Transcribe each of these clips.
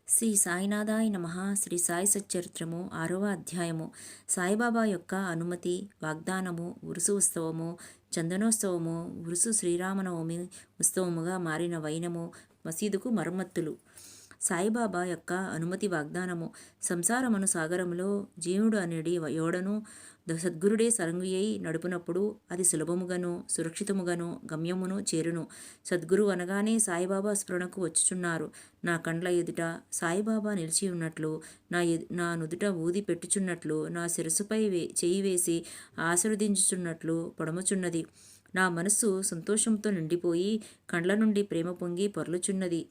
శ్రీ సాయినాథాయ నమః. శ్రీ సాయి సచ్చరిత్రము 6వ అధ్యాయము. సాయిబాబా యొక్క అనుమతి, వాగ్దానము, ఉరుసు ఉత్సవము, చందనోత్సవము, ఉరుసు శ్రీరామనవమి ఉత్సవముగా మారిన వైనము, మసీదుకు మరమ్మతులు. సాయిబాబా యొక్క అనుమతి వాగ్దానము. సంసారమును సాగరములో జీవుడు అనేది యోడను సద్గురుడే సరంగి అయి నడుపునప్పుడు అది సులభముగాను సురక్షితముగాను గమ్యమును చేరును. సద్గురు అనగానే సాయిబాబా స్ఫురణకు వచ్చుచున్నారు. నా కండ్ల ఎదుట సాయిబాబా నిలిచి ఉన్నట్లు, నా నుదుట ఊది పెట్టుచున్నట్లు, నా శిరస్సుపై చేయి వేసి ఆశీర్వదించుచున్నట్లు పొడముచున్నది. నా మనస్సు సంతోషంతో నిండిపోయి కండ్ల నుండి ప్రేమ పొంగి పొర్లుచున్నది.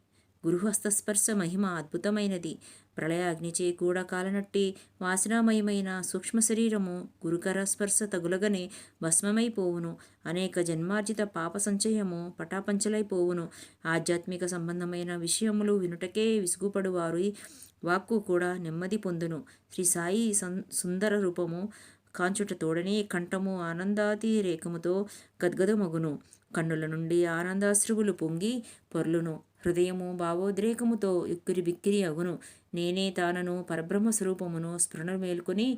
గురుహస్తస్పర్శ మహిమ అద్భుతమైనది. ప్రళయాగ్నిచే కూడా కాలనట్టి వాసనామయమైన సూక్ష్మ శరీరము గురుకర స్పర్శ తగులగనే భస్మమైపోవును. అనేక జన్మార్జిత పాప సంచయము పటాపంచలైపోవును. ఆధ్యాత్మిక సంబంధమైన విషయములు వినుటకే విసుగుపడు వారి వాక్కు కూడా నెమ్మది పొందును. శ్రీ సాయి సుందర రూపము కాంచుట తోడనే కంఠము ఆనందాతిరేకముతో గద్గదమగును. కన్నుల నుండి ఆనందాశ్రువులు పొంగి పొర్లును. హృదయము భావోద్రేకముతో ఉక్కిరి బిక్కిరి అగును. నేనే తానను పరబ్రహ్మ స్వరూపమును స్ఫురణ మేల్కొని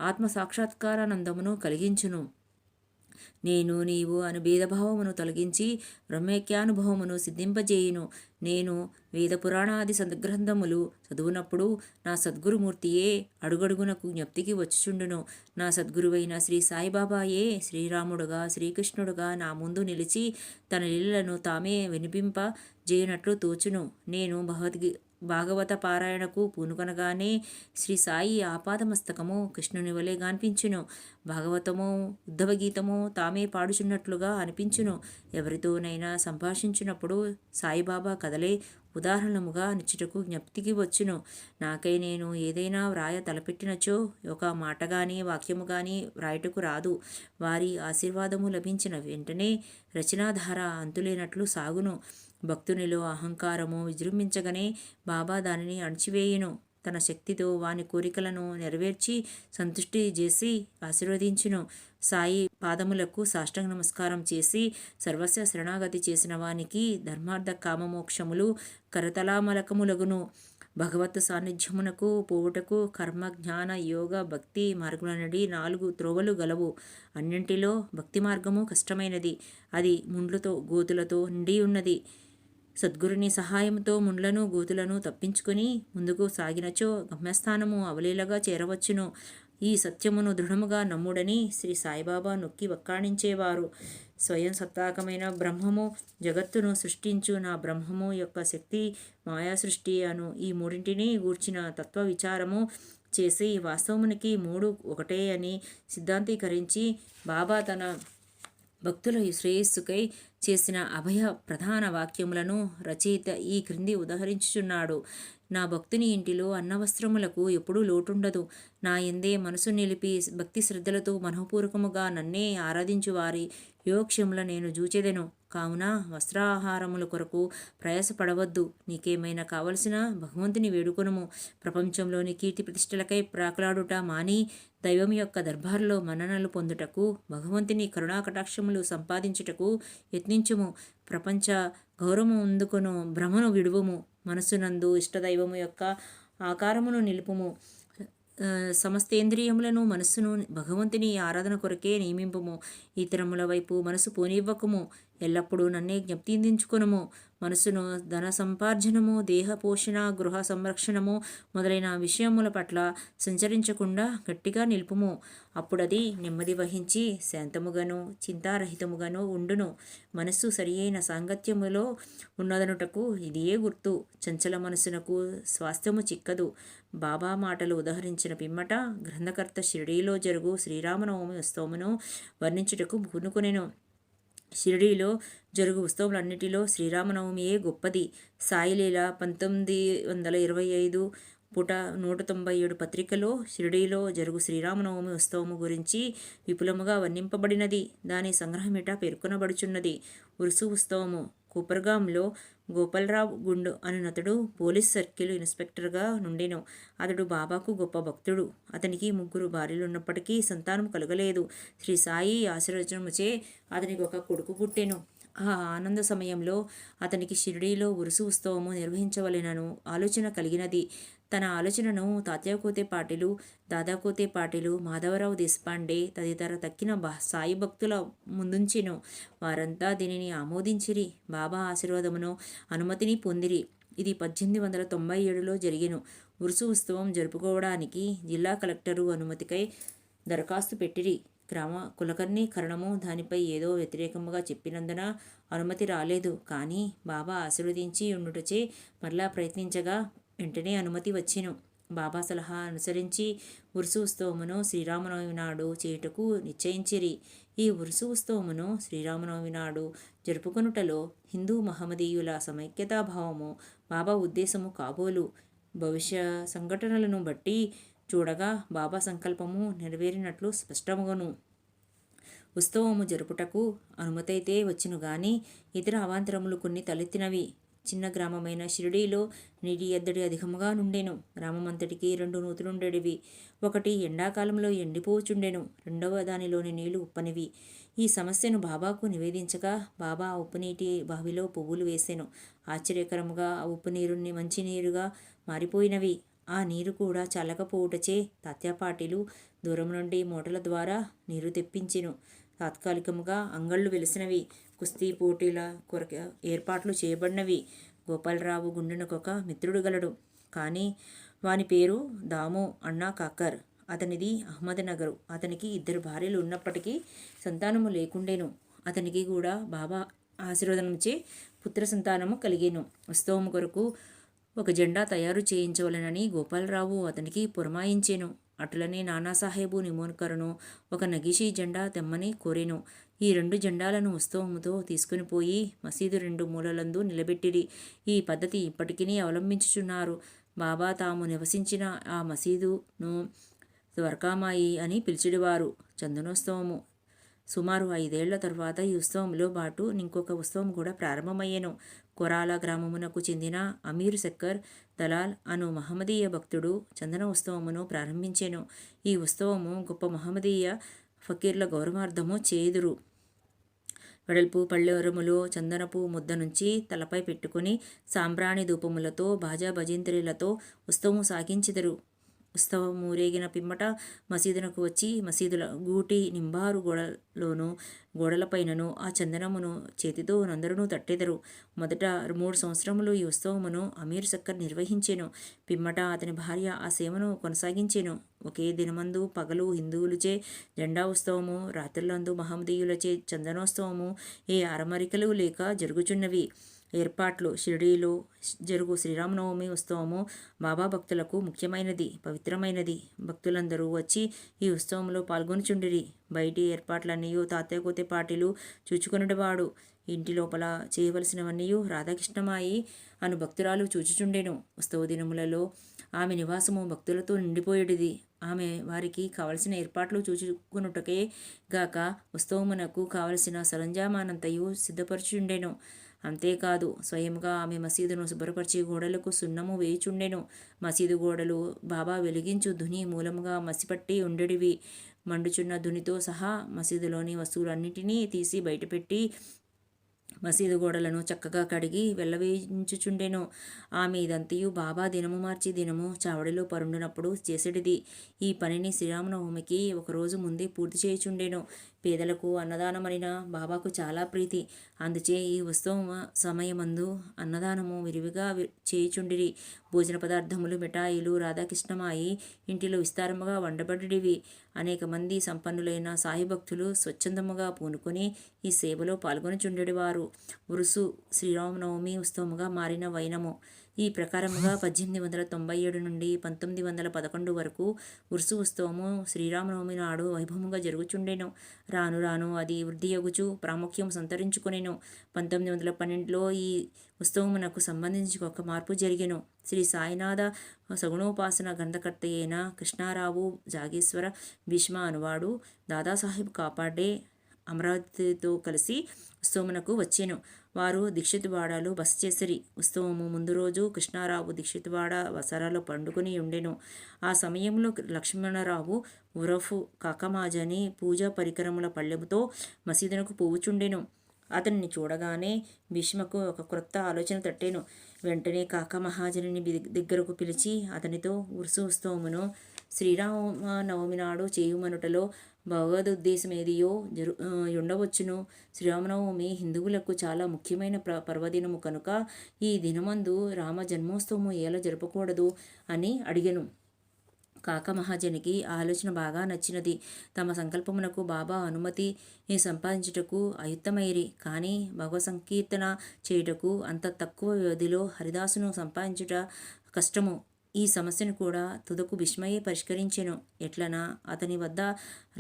ఆత్మసాక్షాత్కారానందమును కలిగించును. నేను నీవు అను భేదభావమును తొలగించి బ్రహ్మైక్యానుభవమును సిద్ధింపజేయును. నేను వేద పురాణాది సంగ్రంథములు చదువునప్పుడు నా సద్గురుమూర్తియే అడుగడుగునకు జ్ఞప్తికి వచ్చుచుండును. నా సద్గురువైన శ్రీ సాయిబాబాయే శ్రీరాముడుగా శ్రీకృష్ణుడుగా నా ముందు నిలిచి తన లీలలను తామే వినిపింపజేయునట్లు తోచును. నేను భాగవత పారాయణకు పూనుకొనగానే శ్రీ సాయి ఆపాదమస్తకము కృష్ణుని వలె గాన్పించును. భాగవతమో ఉద్ధవగీతమో తామే పాడుచున్నట్లుగా అనిపించును. ఎవరితోనైనా సంభాషించినప్పుడు సాయిబాబా కథలే ఉదాహరణముగా నిచ్చుటకు జ్ఞప్తికి వచ్చును. నాకై నేను ఏదైనా వ్రాయ తలపెట్టినచో ఒక మాట గాని వాక్యము గాని వ్రాయటకు రాదు. వారి ఆశీర్వాదము లభించిన వెంటనే రచనాధార అంతులేనట్లు సాగును. భక్తునిలో అహంకారము విజృంభించగానే బాబా దానిని అణచివేయును. తన శక్తితో వాని కోరికలను నెరవేర్చి సంతుష్టి చేసి ఆశీర్వదించును. సాయి పాదములకు సాష్టాంగ నమస్కారం చేసి సర్వస్వ శరణాగతి చేసిన వానికి ధర్మార్థ కామమోక్షములు కరతలామలకములగును. భగవత్ సాన్నిధ్యమునకు పోవుటకు కర్మ జ్ఞాన యోగ భక్తి మార్గములనడి 4 త్రోవలు గలవు. అన్నింటిలో భక్తి మార్గము కష్టమైనది. అది ముండ్లతో గోతులతో నిండి ఉన్నది. సద్గురుని సహాయంతో ముండ్లను గోతులను తప్పించుకొని ముందుకు సాగినచో గమ్యస్థానము అవలీలగా చేరవచ్చును. ఈ సత్యమును దృఢముగా నమ్ముడని శ్రీ సాయిబాబా నొక్కి వక్కాణించేవారు. స్వయం సత్తాకమైన బ్రహ్మము జగత్తును సృష్టించు నా బ్రహ్మము యొక్క శక్తి మాయా సృష్టి అను ఈ మూడింటిని గూర్చిన తత్వ విచారము చేసి వాస్తవమునికి 3 ఒకటే అని సిద్ధాంతీకరించి బాబా తన భక్తుల శ్రేయస్సుకై చేసిన అభయ ప్రధాన వాక్యములను రచయిత ఈ క్రింది ఉదహరించుచున్నాడు. నా భక్తుని ఇంటిలో అన్నవస్త్రములకు ఎప్పుడూ లోటుండదు. నా ఎందే మనసు నిలిపి భక్తి శ్రద్ధలతో మనఃపూర్వకముగా నన్నే ఆరాధించు వారి యోగక్షేముల నేను జూచెదెను. కావున వస్త్రాహారముల కొరకు ప్రయాసపడవద్దు. నీకేమైనా కావలసిన భగవంతుని వేడుకొనుము. ప్రపంచంలోని కీర్తి ప్రతిష్టలకై ప్రాకులాడుట మాని దైవం యొక్క దర్బార్లో మన్ననలు పొందుటకు భగవంతుని కరుణాకటాక్షములు సంపాదించుటకు యత్నించుము. ప్రపంచ గౌరవము అందుకొను భ్రమను విడువము. మనస్సునందు ఇష్టదైవము యొక్క ఆకారమును నిలుపుము. సమస్తేంద్రియములను మనస్సును భగవంతుని ఆరాధన కొరకే నియమింపుము. ఇతరముల వైపు మనసు పోనివ్వకుము. ఎల్లప్పుడూ నన్నే జ్ఞప్తించుకొనుము. మనసును ధన సంపార్జనము దేహ పోషణ గృహ సంరక్షణము మొదలైన విషయముల పట్ల సంచరించకుండా గట్టిగా నిలుపుము. అప్పుడది నెమ్మది వహించి శాంతముగాను చింతారహితముగాను ఉండును. మనస్సు సరియైన సాంగత్యములో ఉన్నదనుటకు ఇదియే గుర్తు. చంచల మనసునకు స్వాస్థ్యము చిక్కదు. బాబా మాటలు ఉదహరించిన పిమ్మట గ్రంథకర్త షిరిడీలో జరుగు శ్రీరామనవమి ఉత్సవమును వర్ణించుటకు పూనుకొనెను. షిరిడీలో జరుగు ఉత్సవములన్నిటిలో శ్రీరామనవమియే గొప్పది. సాయిలీల 1925 పుట 197 పత్రికలో షిరిడీలో జరుగు శ్రీరామనవమి ఉత్సవము గురించి విపులముగా వర్ణింపబడినది. దాని సంగ్రహమిట పేర్కొనబడుచున్నది. ఉరుసు ఉత్సవము. కూపర్గాంలో గోపాలరావు గుండు అనునతడు పోలీస్ సర్కిల్ ఇన్స్పెక్టర్గా నుండెను. అతడు బాబాకు గొప్ప భక్తుడు. అతనికి 3 భార్యలున్నప్పటికీ సంతానం కలుగలేదు. శ్రీ సాయి ఆశీర్వచనముచే అతనికి ఒక కొడుకు పుట్టెను. ఆ ఆనంద సమయంలో అతనికి షిరిడీలో ఉరుసు ఉత్సవము నిర్వహించవలెనను ఆలోచన కలిగినది. తన ఆలోచనను తాత్యాకోతే పాటిలు, దాదాకోతే పాటిలు, మాధవరావు దేశపాండే తదితర తక్కిన సాయి భక్తుల ముందుంచెను. వారంతా దీనిని ఆమోదించిరి. బాబా ఆశీర్వాదమును అనుమతిని పొందిరి. ఇది 1897లో జరిగెను. ఉరుసు ఉత్సవం జరుపుకోవడానికి జిల్లా కలెక్టరు అనుమతికై దరఖాస్తు పెట్టిరి. గ్రామ కులకర్ణీకరణము దానిపై ఏదో వ్యతిరేకముగా చెప్పినందున అనుమతి రాలేదు. కానీ బాబా ఆశీర్వదించి ఉండుటచే మరలా ప్రయత్నించగా వెంటనే అనుమతి వచ్చెను. బాబా సలహా అనుసరించి ఉరుసు ఉత్సవమును శ్రీరామనవమి నాడు చేయుటకు నిశ్చయించిరి. ఈ ఉరుసు ఉత్సవమును శ్రీరామనవమి నాడు జరుపుకొనుటలో హిందూ మహమ్మదీయుల సమైక్యతాభావము బాబా ఉద్దేశము కాబోలు. భవిష్య సంఘటనలను బట్టి చూడగా బాబా సంకల్పము నెరవేరినట్లు స్పష్టమగును. ఉత్సవము జరుపుటకు అనుమతైతే వచ్చును గాని ఇతర అవాంతరములు కొన్ని తలెత్తినవి. చిన్న గ్రామమైన షిరిడీలో నీటి ఎద్దడి అధికముగా నుండెను. గ్రామమంతటికి 2 నూతులుండెడివి. ఒకటి ఎండాకాలంలో ఎండిపోచుండెను. రెండవ దానిలోని నీళ్లు ఉప్పనివి. ఈ సమస్యను బాబాకు నివేదించగా బాబా ఆ ఉప్పునీటి బావిలో పువ్వులు వేసెను. ఆశ్చర్యకరముగా ఆ ఉప్పు నీరుని మంచినీరుగా మారిపోయినవి. ఆ నీరు కూడా చల్లకపోవుటచే తాత్యాపాటిలు దూరం నుండి మోటల ద్వారా నీరు తెప్పించెను. తాత్కాలికముగా అంగళ్ళు వెలిసినవి. కుస్తీ పోటీల కొరకు ఏర్పాట్లు చేయబడినవి. గోపాలరావు గుండెనకొక మిత్రుడు గలడు. కానీ వాని పేరు దాము అన్నా కాకర్. అతనిది అహ్మద్నగరు. అతనికి 2 భార్యలు ఉన్నప్పటికీ సంతానము లేకుండెను. అతనికి కూడా బాబా ఆశీర్వదనముచే పుత్ర సంతానము కలిగెను. ఉత్సవము కొరకు ఒక జెండా తయారు చేయించవలెనని గోపాలరావు అతనికి పురమాయించెను. అటులనే నానాసాహెబు నిమోన్కర్ను ఒక నగిషీ జెండా తెమ్మని కోరెను. ఈ 2 జెండాలను ఉత్సవముతో తీసుకుని పోయి మసీదు 2 మూలలందు నిలబెట్టిరి. ఈ పద్ధతి ఇప్పటికినీ అవలంబించుచున్నారు. బాబా తాము నివసించిన ఆ మసీదును ద్వారకామాయి అని పిలిచెడివారు. చందనోత్సవము సుమారు 5 ఏళ్ల తర్వాత ఈ ఉత్సవంలో పాటు ఇంకొక ఉత్సవం కూడా ప్రారంభమయ్యెను. కొరాల గ్రామమునకు చెందిన అమీర్ శక్కర్ దలాల్ అను మహమ్మదీయ భక్తుడు చందన ఉత్సవమును ప్రారంభించెను. ఈ ఉత్సవము గొప్ప మహమ్మదీయ ఫకీర్ల గౌరవార్థము చేయుదురు. వెడల్పు పళ్ళెరములో చందనపు ముద్ద నుంచి తలపై పెట్టుకుని సాంబ్రాణి ధూపములతో బాజా భజంత్రీలతో ఉత్సవము సాగించెదరు. ఉత్సవమూరేగిన పిమ్మట మసీదునకు వచ్చి మసీదుల గూటి నింబారు గోడలోనూ గోడలపైనను ఆ చందనమును చేతితో నందరును తట్టెదరు. మొదట 3 సంవత్సరములు ఈ ఉత్సవమును అమీర్ శక్కర్ నిర్వహించెను. పిమ్మట అతని భార్య ఆ సేవను కొనసాగించెను. ఒకే దినమందు పగలు హిందువులచే జెండా ఉత్సవము, రాత్రులందు మహమ్మదీయులచే చందనోత్సవము ఏ అరమరికలు లేక జరుగుచున్నవి. ఏర్పాట్లు షిరిడీలో జరుగు శ్రీరామనవమి ఉత్సవము బాబా భక్తులకు ముఖ్యమైనది, పవిత్రమైనది. భక్తులందరూ వచ్చి ఈ ఉత్సవంలో పాల్గొనుచుండిరి. బయటి ఏర్పాట్లన్నీయు తాత్యాకోతే పాటిలు చూచుకొనుడివాడు. ఇంటి లోపల చేయవలసినవన్నీయు రాధాకృష్ణమాయి అను భక్తురాలు చూచుచుండెను. ఉత్సవ దినములలో ఆమె నివాసము భక్తులతో నిండిపోయేటిది. ఆమె వారికి కావలసిన ఏర్పాట్లు చూచుకొనుటకే గాక ఉత్సవమునకు కావలసిన సరంజామానంతయు సిద్ధపరచుండెను. అంతేకాదు స్వయముగా ఆమె మసీదును శుభ్రపరిచి గోడలకు సున్నము వేయుచుండెను. మసీదు గోడలు బాబా వెలిగించు ధుని మూలముగా మసిపట్టి ఉండెడివి. మండుచున్న ధునితో సహా మసీదులోని వస్తువులన్నిటినీ తీసి బయటపెట్టి మసీదు గోడలను చక్కగా కడిగి వెళ్ళవేయించుచుండెను. ఆమె ఇదంతయు బాబా దినము మార్చి దినము చావడిలో పరుండునప్పుడు చేసేటిది. ఈ పనిని శ్రీరామనవమికి 1 రోజు ముందే పూర్తి చేయుచుండెను. పేదలకు అన్నదానమనిన బాబాకు చాలా ప్రీతి. అందుచే ఈ ఉత్సవ సమయమందు అన్నదానము విరివిగా చేయుచుండిరి. భోజన పదార్థములు, మిఠాయిలు రాధాకృష్ణమాయి ఇంటిలో విస్తారముగా వండబడివి. అనేక మంది సంపన్నులైన సాయి భక్తులు స్వచ్ఛందముగా పూనుకొని ఈ సేవలో పాల్గొనుచుండెడివారు. ఉరుసు శ్రీరామనవమి ఉత్సవముగా మారిన వైనము ఈ ప్రకారముగా 1897 నుండి 1911 వరకు ఉరుసు ఉత్సవము శ్రీరామనవమి నాడు వైభవముగా జరుగుచుండెను. రాను రాను అది వృద్ధియగుచు ప్రాముఖ్యం సంతరించుకొనెను. 1912లో ఈ ఉత్సవమునకు సంబంధించి ఒక మార్పు జరిగెను. శ్రీ సాయినాథ సగుణోపాసన గ్రంథకర్త అయిన కృష్ణారావు జాగేశ్వర భీష్మ అనువాడు దాదాసాహెబ్ కాపాడే అమరావతితో కలిసి ఉత్సవమునకు వచ్చెను. వారు దీక్షితువాడలో బస చేసిరి. ఉత్సవము ముందు రోజు కృష్ణారావు దీక్షితువాడ వసారాలో పండుకొని ఉండెను. ఆ సమయంలో లక్ష్మణరావు ఉరఫ్ కాకమాజని పూజా పరికరముల పళ్ళెముతో మసీదునకు పోవుచుండెను. అతన్ని చూడగానే భీష్మకు ఒక క్రొత్త ఆలోచన తట్టేను. వెంటనే కాకా మహాజనిని దగ్గరకు పిలిచి అతనితో ఉత్సవమును శ్రీరామనవమి నాడు చేయుమనుటలో భగవదుద్దేశమేదియో ఉండవచ్చును. శ్రీరామనవమి హిందువులకు చాలా ముఖ్యమైన పర్వదినము కనుక ఈ దినమందు రామ జన్మోత్సవము ఎలా జరపకూడదు అని అడిగెను. కాక మహాజనికి ఆలోచన బాగా నచ్చినది. తమ సంకల్పమునకు బాబా అనుమతి సంపాదించుటకు అయుత్తమైరి. కానీ భగవత్ సంకీర్తన చేయుటకు అంత తక్కువ వ్యవధిలో హరిదాసును సంపాదించుట కష్టము. ఈ సమస్యను కూడా తుదకు భీష్మయే పరిష్కరించెను. ఎట్లనా అతని వద్ద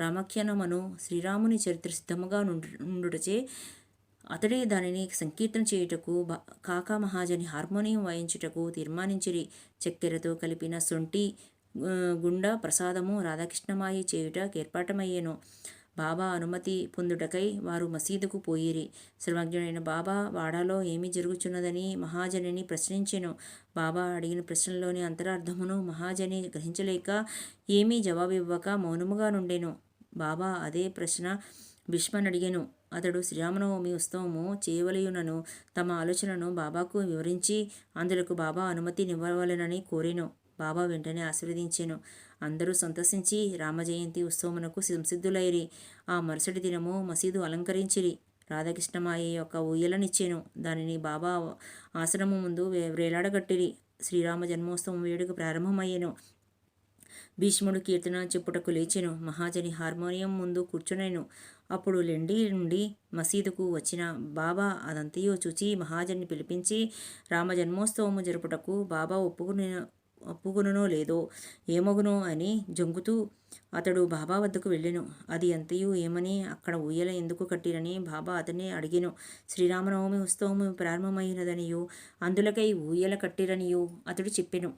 రామాఖ్యానమను శ్రీరాముని చరిత్ర సిద్ధముగా నుండుటచే అతడే దానిని సంకీర్తన చేయుటకు కాకా మహాజని హార్మోనియం వాయించుటకు తీర్మానించిరి. చక్కెరతో కలిపిన సొంటి గుండా ప్రసాదము రాధాకృష్ణమాయి చేయుట ఏర్పాటమయ్యెను. బాబా అనుమతి పొందుటకై వారు మసీదుకు పోయిరి. సర్వజ్ఞుడైన బాబా వాడాలో ఏమి జరుగుచున్నదని మహాజనిని ప్రశ్నించెను. బాబా అడిగిన ప్రశ్నలోని అంతరార్థమును మహాజని గ్రహించలేక ఏమీ జవాబివ్వక మౌనముగా నుండెను. బాబా అదే ప్రశ్న భీష్మనడిగెను. అతడు శ్రీరామనవమి ఉత్సవము చేయవలయునను తమ ఆలోచనను బాబాకు వివరించి అందులకు బాబా అనుమతి నివ్వవలెనని కోరెను. బాబా వెంటనే ఆశీర్వదించెను. అందరూ సంతోషించి రామజయంతి ఉత్సవమునకు సంసిద్ధులైరి. ఆ మరుసటి దినము మసీదు అలంకరించిరి. రాధాకృష్ణమాయి యొక్క ఊయలనిచ్చెను. దానిని బాబా ఆశ్రమం ముందు వ్రేలాడగట్టిరి. శ్రీరామ జన్మోత్సవం వేడుక ప్రారంభమయ్యెను. భీష్ముడు కీర్తన చెప్పుటకు లేచెను. మహాజని హార్మోనియం ముందు కూర్చునేను. అప్పుడు లెండి నుండి మసీదుకు వచ్చిన బాబా అదంతయో చూచి మహాజన్ని పిలిపించి రామ జన్మోత్సవము జరుపుటకు బాబా ఒప్పుకునో లేదో ఏమగునో అని జంకుతూ అతడు బాబా వద్దకు వెళ్ళెను. అది అంతయు ఏమని అక్కడ ఊయల ఎందుకు కట్టిరని బాబా అతన్ని అడిగెను. శ్రీరామనవమి ఉత్సవము ప్రారంభమైనదనియు అందులకై ఊయల కట్టిరనియు అతడు చెప్పెను.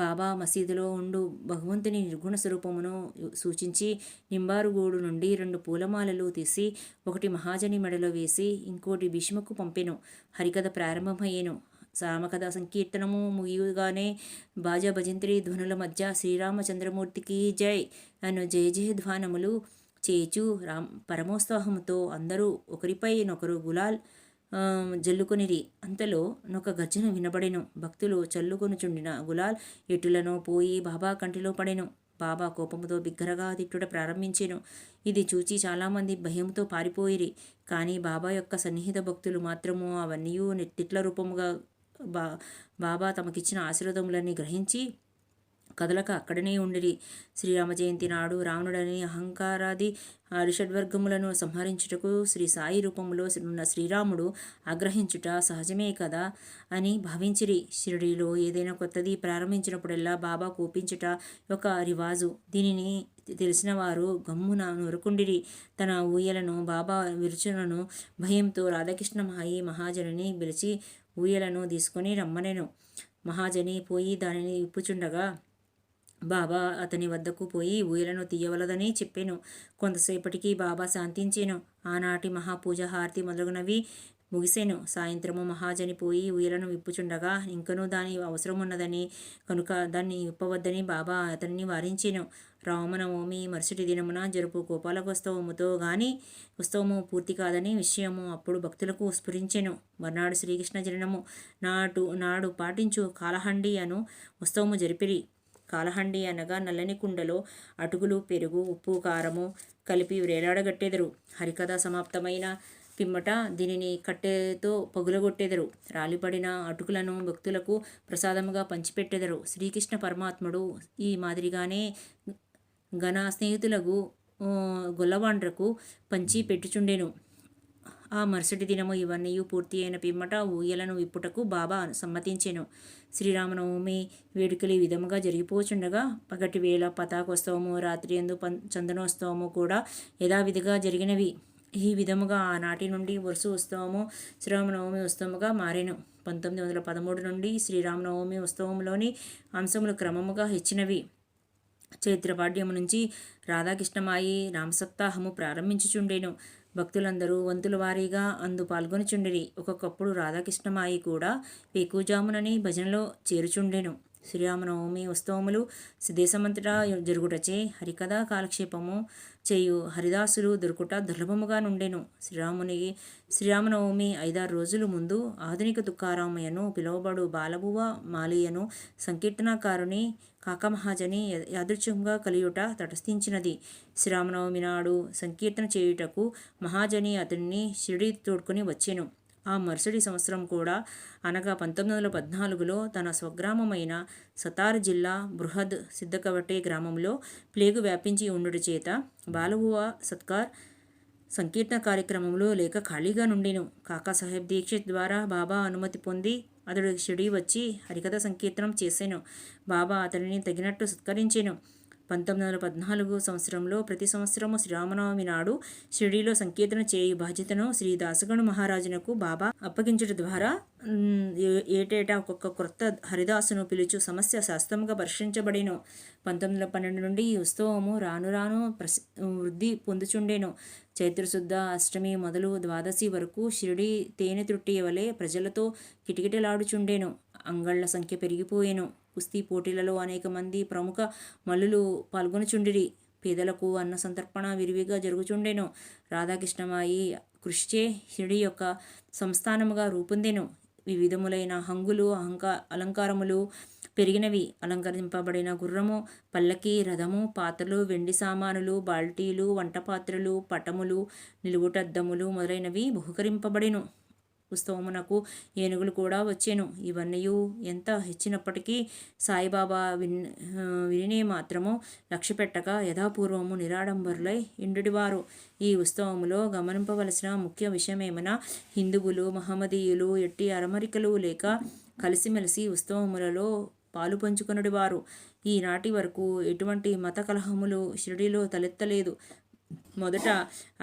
బాబా మసీదులో ఉండు భగవంతుని నిర్గుణ స్వరూపమును సూచించి నింబారుగూడు నుండి 2 పూలమాలలు తీసి ఒకటి మహాజని మెడలో వేసి ఇంకోటి భీష్మకు పంపెను. హరికథ ప్రారంభమయ్యెను. రామకథ సంకీర్తనము ముగియుగానే బాజా భజంత్రి ధ్వనుల మధ్య శ్రీరామచంద్రమూర్తికి జై అను జయ జయధ్వానములు చేచు పరమోత్సాహముతో అందరూ ఒకరిపైనొకరు గులాల్ జల్లుకొనిరి. అంతలో నొక గర్జన వినబడెను. భక్తులు చల్లుకొనుచుండిన గులాల్ ఎటులనో పోయి బాబా కంటిలో పడెను. బాబా కోపముతో బిగ్గరగా తిట్టుట ప్రారంభించెను. ఇది చూచి చాలామంది భయంతో పారిపోయిరి. కానీ బాబా యొక్క సన్నిహిత భక్తులు మాత్రము అవన్నీ తిట్ల రూపముగా బాబా తమకిచ్చిన ఆశీర్వాదములన్నీ గ్రహించి కదలక అక్కడనే ఉండిరి. శ్రీరామ జయంతి నాడు రావణుడని అహంకారాది అరిషడ్వర్గములను సంహరించుటకు శ్రీ సాయి రూపములో ఉన్న శ్రీరాముడు ఆగ్రహించుట సహజమే కదా అని భావించిరి. షిరిడీలో ఏదైనా కొత్తది ప్రారంభించినప్పుడల్లా బాబా కోపించుట ఒక రివాజు. దీనిని తెలిసిన వారు గమ్మున నొరుకుండిరి. తన ఊయలను బాబా విరుచునను భయంతో రాధాకృష్ణమాయి మహాజనిని పిలిచి ఊయలను తీసుకొని రమ్మనెను. మహాజని పోయి దానిని విప్పుచుండగా బాబా అతని వద్దకు పోయి ఊయలను తీయవలదని చెప్పెను. కొంతసేపటికి బాబా శాంతించెను. ఆనాటి మహాపూజ హారతి మొదలగునవి ముగిసెను. సాయంత్రము మహాజని పోయి ఊయలను విప్పుచుండగా ఇంకనూ దాని అవసరమున్నదని కనుక దాన్ని విప్పవద్దని బాబా అతన్ని వారించెను. రామనవమి మరుసటి దినమున జరుపు గోపాలకోత్సవముతో గాని ఉత్సవము పూర్తి కాదని విషయము అప్పుడు భక్తులకు స్ఫురించెను. మర్నాడు శ్రీకృష్ణ జననము నాడు పాటించు కాలహండి అను ఉత్సవము జరిపిరి. కాలహండి అనగా నల్లని కుండలో అటుకులు, పెరుగు, ఉప్పు, కారము కలిపి వ్రేలాడగట్టెదరు. హరికథ సమాప్తమైన పిమ్మట దీనిని కట్టెతో పగులగొట్టెదరు. రాలిపడిన అటుకులను భక్తులకు ప్రసాదముగా పంచిపెట్టెదరు. శ్రీకృష్ణ పరమాత్ముడు ఈ మాదిరిగానే ఘన స్నేహితులకు గొల్లవాండ్రకు పంచి పెట్టుచుండెను. ఆ మరుసటి దినము ఇవన్నీ పూర్తి అయిన పిమ్మట ఊయలను విప్పుటకు బాబా సమ్మతించెను. శ్రీరామనవమి వేడుకలు ఈ విధముగా జరిగిపోచుండగా పగటి వేళ పతాకోత్సవము, రాత్రి యందు చందనోత్సవము కూడా యథావిధిగా జరిగినవి. ఈ విధముగా ఆనాటి నుండి వరుస ఉత్సవము శ్రీరామనవమి ఉత్సవముగా మారెను. 1913 నుండి శ్రీరామనవమి ఉత్సవంలోని అంశములు క్రమముగా హెచ్చినవి. చైత్రపాడ్యము నుంచి రాధాకృష్ణమాయి రామసప్తాహము ప్రారంభించుచుండెను. భక్తులందరూ వంతుల వారీగా అందు పాల్గొనుచుండిరి. ఒక్కొక్కప్పుడు రాధాకృష్ణమాయి కూడా వేకుజామునని భజనలో చేరుచుండెను. శ్రీరామనవమి ఉత్సవములు దేశమంతటా జరుగుటచే హరికథ కాలక్షేపము చేయు హరిదాసులు దొరుకుట దుర్లభముగా నుండెను. శ్రీరామనవమి 5-6 రోజుల ముందు ఆధునిక తుకారామయ్యను పిలువబడు బాలబువ మాలయ్యను సంకీర్తనకారుని కాకమహాజని యాదృచ్ఛికంగా కలియుట తటస్థించినది. శ్రీరామనవమి నాడు సంకీర్తన చేయుటకు మహాజని అతనిని షిరిడి తోడ్కొని వచ్చెను. ఆ మరుసటి సంవత్సరం కూడా అనగా 1914లో తన స్వగ్రామమైన సతార్ జిల్లా బృహద్ సిద్ధకవటే గ్రామంలో ప్లేగు వ్యాపించి ఉండుట చేత బాలబువ సత్కార్ సంకీర్తన కార్యక్రమంలో లేక ఖాళీగా నుండెను. కాకాసాహెబ్ దీక్షిత్ ద్వారా బాబా అనుమతి పొంది అతడు షిరిడి వచ్చి హరికథ సంకీర్తనం చేసెను. బాబా అతడిని తగినట్టు సత్కరించెను. 1914 సంవత్సరంలో ప్రతి సంవత్సరము శ్రీరామనవమి నాడు షిరిడీలో సంకీర్తన చేయు బాధ్యతను శ్రీ దాసగణు మహారాజునకు బాబా అప్పగించుట ద్వారా ఏటేటా ఒక్కొక్క క్రొత్త హరిదాసును పిలుచు సమస్య శాస్త్రముగా పరిష్కరించబడెను. 1912 నుండి ఈ ఉత్సవము రాను రాను వృద్ధి పొందుచుండెను. చైత్రశుద్ధ అష్టమి మొదలు ద్వాదశి వరకు షిరిడి తేనె త్రుట్టి వలె ప్రజలతో కిటకిటలాడుచుండెను. అంగళ్ల సంఖ్య పెరిగిపోయెను. కుస్తీ పోటీలలో అనేక మంది ప్రముఖ మల్లులు పాల్గొనుచుండిరి. పేదలకు అన్న సంతర్పణ విరివిగా జరుగుచుండెను. రాధాకృష్ణమాయి కృషిచే షిరిడి యొక్క సంస్థానముగా రూపొందెను. వివిధములైన హంగులు అలంకారములు పెరిగినవి. అలంకరింపబడిన గుర్రము, పల్లకి, రథము, పాత్రలు, వెండి సామానులు, బాల్టీలు, వంటపాత్రలు, పటములు, నిలువుటద్దములు మొదలైనవి బహుకరింపబడెను. ఉత్సవమునకు ఏనుగులు కూడా వచ్చెను. ఇవన్నీ ఎంత హెచ్చినప్పటికీ సాయిబాబా వినినే మాత్రము లక్ష్యపెట్టక యథాపూర్వము నిరాడంబరులై ఇండుడివారు. ఈ ఉత్సవములో గమనింపవలసిన ముఖ్య విషయమేమన హిందువులు మహమ్మదీయులు ఎట్టి అరమరికలు లేక కలిసిమెలిసి ఉత్సవములలో పాలు పంచుకొనుడివారు. ఈనాటి వరకు ఎటువంటి మత కలహములు షిరిడీలో తలెత్తలేదు. మొదట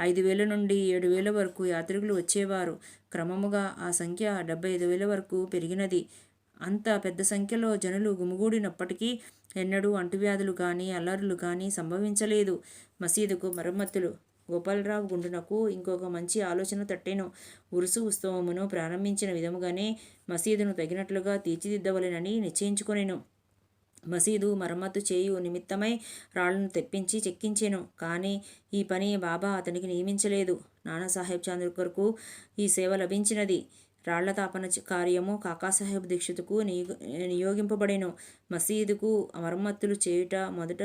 5,000 నుండి 7,000 వరకు యాత్రికులు వచ్చేవారు. క్రమముగా ఆ సంఖ్య 75,000 వరకు పెరిగినది. అంత పెద్ద సంఖ్యలో జనులు గుమిగూడినప్పటికీ ఎన్నడూ అంటువ్యాధులు కానీ అల్లర్లు కానీ సంభవించలేదు. మసీదుకు మరమ్మతులు. గోపాలరావు గుండునకు ఇంకొక మంచి ఆలోచన తట్టెను. ఉరుసు ఉత్సవమును ప్రారంభించిన విధముగానే మసీదును తగినట్లుగా తీర్చిదిద్దవలెనని నిశ్చయించుకొనెను. మసీదు మరమ్మతు చేయు నిమిత్తమై రాళ్లను తెప్పించి చెక్కించెను. కానీ ఈ పని బాబా అతనికి నియమించలేదు. నానాసాహెబ్ చాంద్కర్కు ఈ సేవ లభించినది. రాళ్ల తాపన కార్యము కాకాసాహెబ్ దీక్షితుకు నియోగింపబడెను. మసీదుకు మరమ్మతులు చేయుట మొదట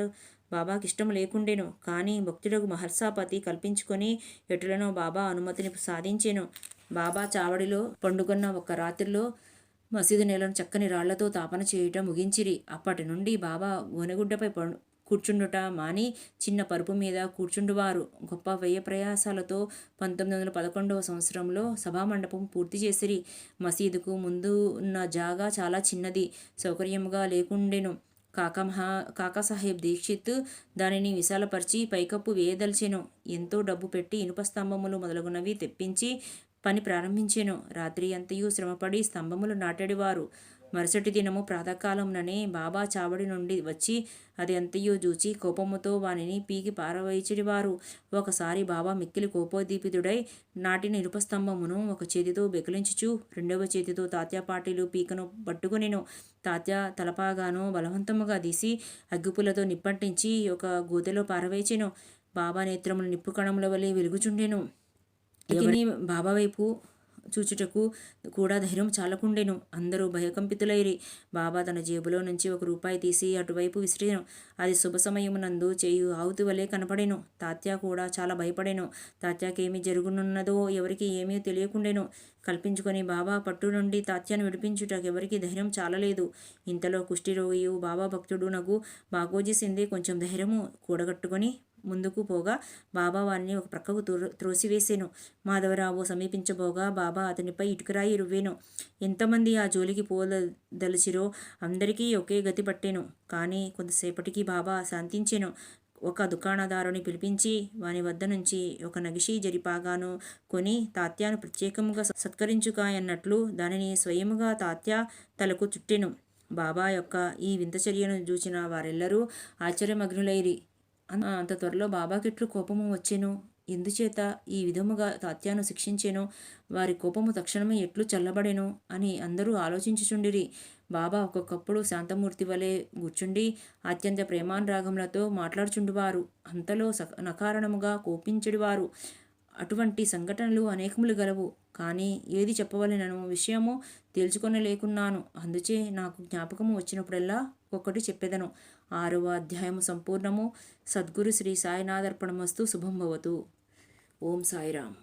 బాబాకిష్టం లేకుండెను. కానీ భక్తుడకు మహర్షాపతి కల్పించుకొని ఎటులనో బాబా అనుమతిని సాధించెను. బాబా చావడిలో పండుకొన్న ఒక రాత్రిలో మసీదు నేలను చక్కని రాళ్లతో తాపన చేయుట ముగించిరి. అప్పటి నుండి బాబా గోనెగుడ్డపై కూర్చుండుట మాని చిన్న పరుపు మీద కూర్చుండువారు. గొప్ప వ్యయ ప్రయాసాలతో 1911వ సంవత్సరంలో సభామండపం పూర్తి చేసిరి. మసీదుకు ముందు ఉన్న జాగా చాలా చిన్నది, సౌకర్యముగా లేకుండెను. కాకాసాహెబ్ దీక్షిత్ దానిని విశాలపరిచి పైకప్పు వేయదలిచెను. ఎంతో డబ్బు పెట్టి ఇనుప స్తంభములు మొదలగునవి తెప్పించి పని ప్రారంభించెను. రాత్రి అంతయు శ్రమపడి స్తంభములు నాటెడివారు. మరుసటి దినము ప్రాతకాలముననే బాబా చావడి నుండి వచ్చి అది అంతయు చూచి కోపముతో వానిని పీకి పారవేయిచెడివారు. ఒకసారి బాబా మిక్కిలి కోపోద్దీపితుడై నాటిన ఇనుపస్తంభమును ఒక చేతితో బెకిలించుచు రెండవ చేతితో తాత్యా పాటీలు పీకను పట్టుకొనెను. తాత్యా తలపాగాను బలవంతముగా తీసి అగ్గిపుల్లతో నిప్పంటించి ఒక గోతెలో పారవేచెను. బాబా నేత్రములు నిప్పు కణముల వలె వెలుగుచుండెను. ఎవరిని బాబా వైపు చూచుటకు కూడా ధైర్యం చాలకుండెను. అందరూ భయకంపితులైరి. బాబా తన జేబులో నుంచి ₹1 తీసి అటువైపు విసిరెను. అది శుభ సమయమునందు చేయు ఆవుతి వలె కనపడెను. తాత్యా కూడా చాలా భయపడెను. తాత్యాకేమి జరుగునున్నదో ఎవరికి ఏమీ తెలియకుండెను. కల్పించుకొని బాబా పట్టు నుండి తాత్యాను విడిపించుటకు ఎవరికి ధైర్యం చాలలేదు. ఇంతలో కుష్ఠిరోగియు బాబా భక్తుడునగు బాగోజీ సింధే కొంచెం ధైర్యము కూడగట్టుకొని ముందుకు పోగా బాబా వారిని ఒక ప్రక్కకు త్రోసివేసెను. మాధవరావు సమీపించబోగా బాబా అతనిపై ఇటుకరాయి రువ్వెను. ఎంతమంది ఆ జోలికి పోదలిచిరో అందరికీ ఒకే గతి పట్టెను. కానీ కొంతసేపటికి బాబా శాంతించెను. ఒక దుకాణదారుని పిలిపించి వాని వద్ద నుంచి ఒక నగిషీ జరిపాగాను కొని తాత్యాను ప్రత్యేకముగా సత్కరించుకాయన్నట్లు దానిని స్వయముగా తాత్యా తలకు చుట్టెను. బాబా యొక్క ఈ వింత చర్యను చూచిన వారెల్లరూ ఆశ్చర్యమగ్నులైరి. అంత త్వరలో బాబాకిట్లు కోపము వచ్చెను. ఎందుచేత ఈ విధముగా తాత్యాను శిక్షించెనో, వారి కోపము తక్షణమే ఎట్లు చల్లబడెను అని అందరూ ఆలోచించుచుండిరి. బాబా ఒక్కొక్కప్పుడు శాంతమూర్తి వలె కూర్చుండి అత్యంత ప్రేమానురాగములతో మాట్లాడుచుండువారు. అంతలో నకారణముగా కోపించెడివారు. అటువంటి సంఘటనలు అనేకములు గలవు. కానీ ఏది చెప్పవలెనను విషయము తేల్చుకొనలేకున్నాను. అందుచే నాకు జ్ఞాపకము వచ్చినప్పుడల్లా ఒక్కొక్కటి చెప్పెదను. 6వ అధ్యాయము సంపూర్ణము. సద్గురు శ్రీ సాయినాథర్పణమస్తు. శుభం భవతు. ఓం సాయిరామ్.